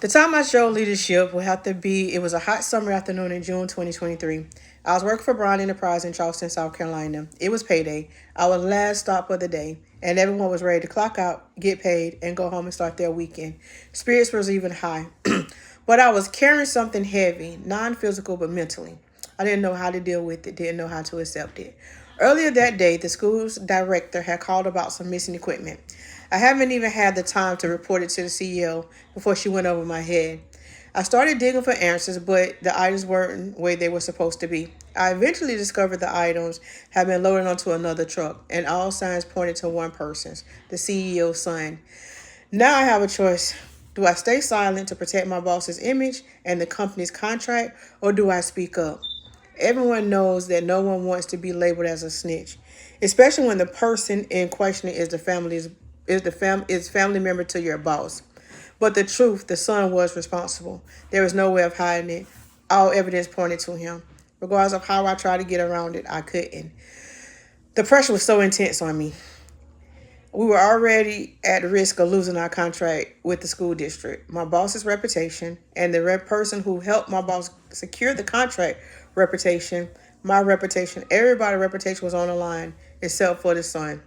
The time I showed leadership would have to be, it was a hot summer afternoon in June 2023. I was working for Brown Enterprise in Charleston, South Carolina. It was payday. I was last stop of the day, and everyone was ready to clock out, get paid, and go home and start their weekend. Spirits was even high. But I was carrying something heavy, non-physical but mentally. I didn't know how to deal with it, didn't know how to accept it. Earlier that day, the school's director had called about some missing equipment. I haven't even had the time to report it to the CEO before she went over my head. I started digging for answers, but the items weren't where they were supposed to be. I eventually discovered the items had been loaded onto another truck, and all signs pointed to one person's, the CEO's son. Now I have a choice. Do I stay silent to protect my boss's image and the company's contract, or do I speak up? Everyone knows that no one wants to be labeled as a snitch, especially when the person in question is family member to your boss. But the truth, the son was responsible. There was no way of hiding it. All evidence pointed to him. Regardless of how I tried to get around it, I couldn't. The pressure was so intense on me. We were already at risk of losing our contract with the school district, my boss's reputation, and the person who helped my boss secure the contract reputation, my reputation, everybody's reputation was on the line except for the son.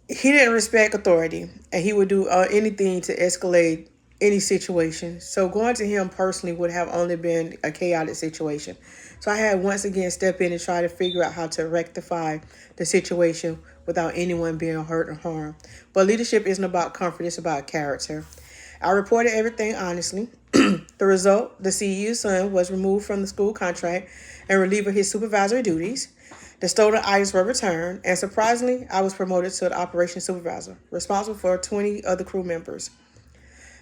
He didn't respect authority, and he would do anything to escalate any situation. So going to him personally would have only been a chaotic situation. So I had once again step in and try to figure out how to rectify the situation without anyone being hurt or harmed. But leadership isn't about comfort, it's about character. I reported everything honestly. The result, the CEU's son was removed from the school contract and relieved of his supervisory duties. The stolen items were returned, and surprisingly, I was promoted to the operations supervisor, responsible for 20 other crew members.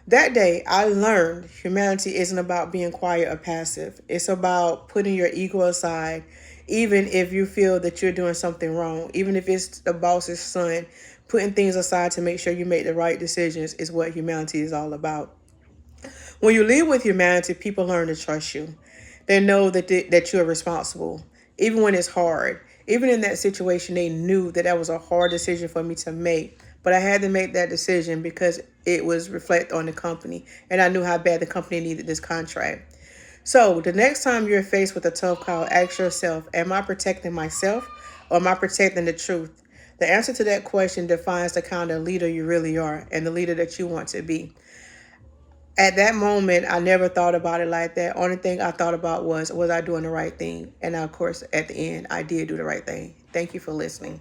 That day, I learned humanity isn't about being quiet or passive. It's about putting your ego aside, even if you feel that you're doing something wrong, even if it's the boss's son. Putting things aside to make sure you make the right decisions is what humanity is all about. When you lead with humanity, people learn to trust you. They know that you're responsible, even when it's hard. Even in that situation, they knew that that was a hard decision for me to make. But I had to make that decision because it was reflect on the company, and I knew how bad the company needed this contract. So the next time you're faced with a tough call, ask yourself, am I protecting myself or am I protecting the truth? The answer to that question defines the kind of leader you really are and the leader that you want to be. At that moment, I never thought about it like that. Only thing I thought about was I doing the right thing? And of course, at the end, I did do the right thing. Thank you for listening.